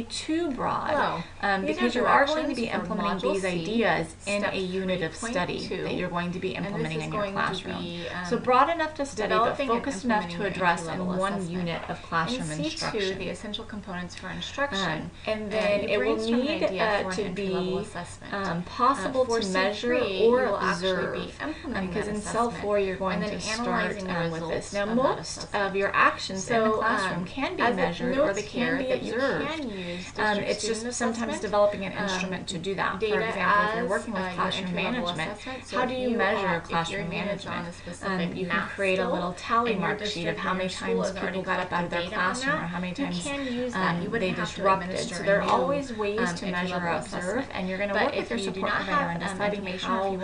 too broad These because are you are going to be directions for implementing Module these C, ideas in Step a unit of study 3.2, that you're going to be implementing in your going to classroom. be, So broad enough to study, but developing and focused enough to implementing address in entry-level one assessment. unit of classroom In C2, instruction. the essential components for instruction. And then you it will brainstorm an need idea for an to entry-level be assessment. possible For to measure C3, or you will observe. actually be implementing Because that in Cell assessment 4, you're going and then to start analyzing the with results this. Now, of that most assessment. of your actions in the classroom can be as it measured or notes they can be here that observed. You can use It's just sometimes developing an instrument to do that. For example, if you're working with classroom management, how do you measure classroom management? You can create a little tally mark sheet of how many times people got up out of their classroom or how many times they disrupted. So there are always ways to measure or observe, and you're going to work with your support provider on deciding how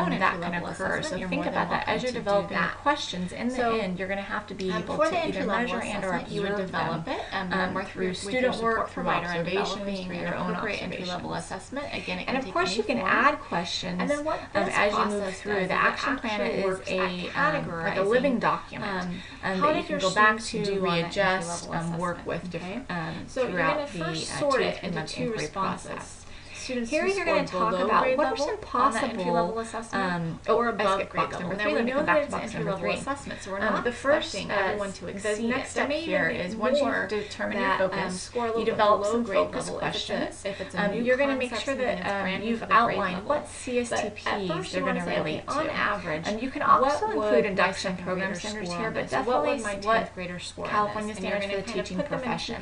that can occur. So think about that as you're developing the questions. In the end, you're going to have to be able to either measure and or observe them through student work, through observations, through your own entry-level assessment. Again, it can and of course, you can add questions and then what as you move through. The action plan is like a living document that you can go back to, readjust, work with different throughout the two-month inquiry process. Here you're going to talk about what are some possible or above grade level. level. Now we know that it's entry-level assessment, so we're not the first everyone to exceed the next step here is once you determine your focus, you develop some focus questions. You're going to make sure that you've outlined what CSTPs they're going to relate to. On average, And you can also include induction program standards here, but definitely what California standards for the teaching profession.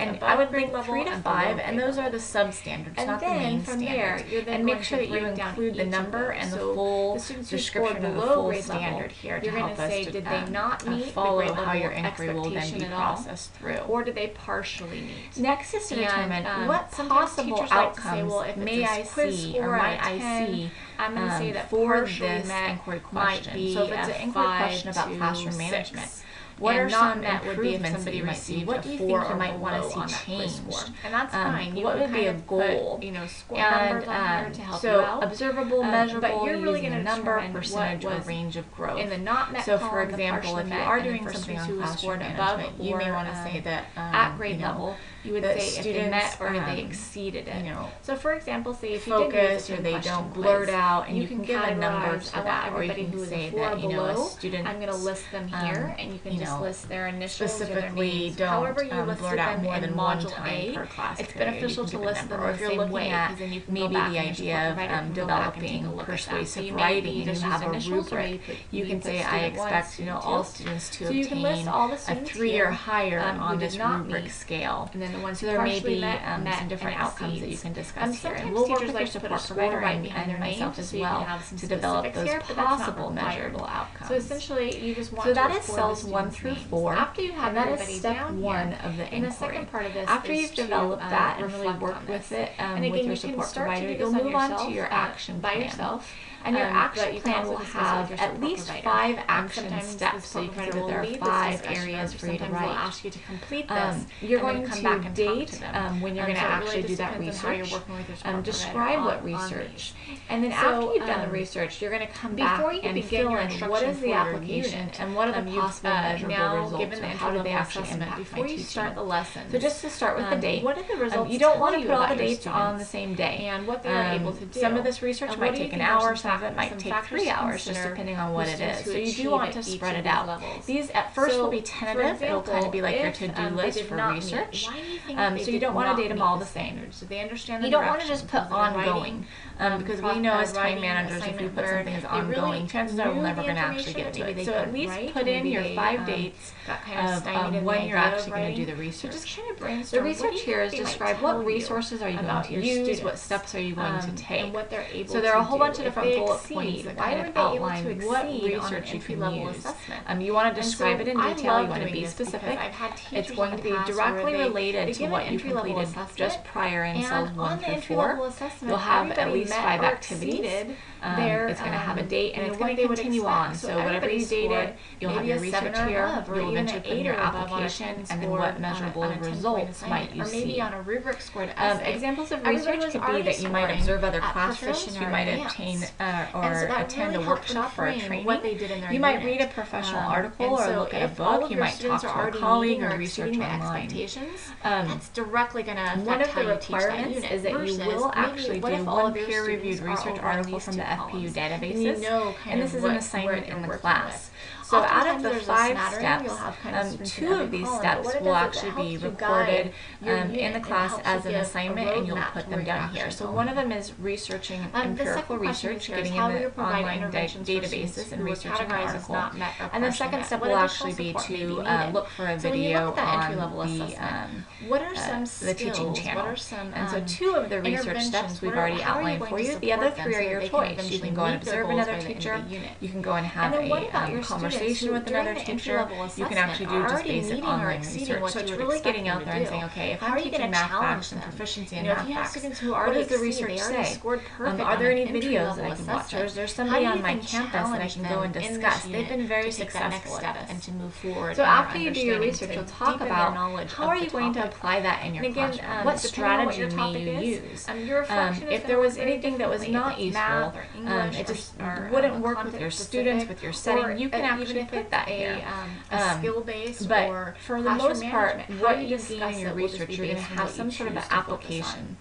And I would link 3 to 5, and those are the substandards, not the main standards. And make sure that you include the number and the full description of the full standard here to help us to follow how your inquiry will then be processed through. Or did they partially meet? Next is to determine what possible outcomes may I see or might I see I'm going to say that for partially this met inquiry might question. be So if it's an inquiry question about classroom 6. management, what And are not some met would be if improvements that somebody you might see? received What a do you 4 think you or might want below to on see that quiz changed? score. And that's fine. You What can would be a kind of goal? put, score And numbers on here to help you so out. observable, measurable, But you're really using going a to number, determine percentage, what or was range of growth. in the not met So column, for the example, partially if you met, are and doing the first something on two who classroom scored management, above you may or, want to say that at grade level, you would that say if they met or students, they exceeded it. you know, So for example, say if you did use focus a or they 10-question don't quiz, blurt out, and you can give a number categorize, to I that, want or you everybody can who is say a 4 that, below, a student I'm going to list them here, and you can just list their initials or their specifically names. don't However you listed blurt out them more in than one Module time A, per class it's period. beneficial You to can give a list them number. Or in if the you're same looking way, at because then you can maybe go back the and your idea support provider of can go back and take a developing look at that. So persuasive you may writing, just you use have a initials, or rubric. You you can put say, I student one, expect student all two. students to So you can list obtain all the a students 3 here, or higher who on did this not rubric meet, scale. and then the ones So who there may partially be met some different and outcomes that you exceeds. can discuss here. Sometimes And we'll work teachers with like your to put support a score provider right and behind their myself name, as so you can well have some to develop specifics those here, but that's not possible required. measurable outcomes. So essentially, you just want So to that is record cells the 1 students' through names. 4, After you have and that is everybody step down 1 here, of the and the inquiry. second part of this After is you've to, developed that and really reflect worked on with this. it And with again, your you can support start to provider, do you'll this on move on to yourself, your action by plan. yourself. And your But action you can plan also will discuss it have with your at least support 5 provider. action Sometimes steps. the So you support can see provider that there will are lead this 5 discussion, areas or for you to sometimes they'll write. ask you to complete this, You're and then going come back to and date talk to them. when you're going to So it actually really do that depends on how you're research. working with your support Describe provider what on research. these. And then So, after you've done the research, you're going to come back before you and begin fill your in what instruction is for the your application unit, and what are the you've, possible measurable now results, given or the how do they entry-level actually assessment impact before my you teaching. start the lesson. So just to start with the date, what are the results you don't tell want to you put all the about your dates on the students same day. and what they are able to do. Some of this research And might what do you take an think are hour, some some of it might some take factors 3 to hours, just consider depending on for what it students is. who So you do achieve want at to each spread of it these out. levels. These at first So, will be for tentative. It'll kind of be like your if, to-do they list did for not meet, research. why do you think So they you did don't want to not date them meet all the the same. standards? So they understand the You don't want to just put directions of the ongoing, writing, because we know as time writing managers, if you assignment put where something as they really ongoing, chances are we're knew never the going to actually information, get to maybe it. they So at could least write, put or in maybe your they, 5 dates got kind of stymied in the when you're idea of actually going to do writing. the So research. just kind of The brainstorm. research here is describe what resources are you going to use, what steps are you going to take. And what they're able So there are a to whole do. bunch of If different they bullet exceed, points that why kind weren't of they able to outline what exceed on an research you can entry-level use. assessment? You want to And describe so it in I detail, love you want to doing be this because specific. I've had teachers It's going in to the be past directly where related to give what an you entry-level completed assessment, just prior in cells and 1 on the through entry-level 4. assessment, You'll have at everybody least met 5 or activities. exceeded It's going to have a date, and it's going to continue on. So whatever you dated, you'll have your research here. You'll eventually put in your application, and then what measurable results might you or maybe see. on a rubric scored Examples of research could be that you might observe other classrooms. You might obtain attend a workshop or a training. You might read a professional article or look at a book. You might talk to a colleague or research online. It's directly going to affect one of how the you teach that requirements unit. is that you will actually do one peer-reviewed research article from the FPU databases, and this is an assignment in the class. So out of the 5 steps, 2 of these steps will actually be recorded in the class as an assignment, and you'll put them down here. So one of them is researching empirical research, getting in the online databases and researching an article. And the second step will actually be to look for a video on the teaching channel. And so 2 of the research steps we've already outlined for you. The other 3 are your choice. You can go and observe another teacher. You can go and have a conversation with another teacher. You can actually do just basic online research. So it's really getting out there and saying, okay, if I'm teaching math facts and proficiency in math facts, what does the research say? Are there any videos that I can watch? Or is there somebody on my campus that I can go and discuss? They've been very successful at this. And to move forward. So after you do your research, you'll talk about how are you going to apply that in your classroom? What strategy may you use? If there was anything that was not useful, it just wouldn't work with your students, with your setting, you can actually put that here. Skill-based, but for the most part, what you gain in your research, you're going to have some sort of an application.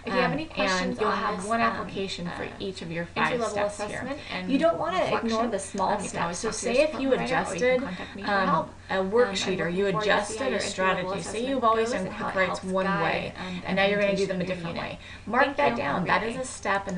If you have any questions, and you'll have one application for each of your 5 steps here. You don't want to ignore the small steps. So say if you adjusted a worksheet or you adjusted a strategy. Say you've always done quick writes one way, and now you're going to do them a different way. Mark that down. That is a step, and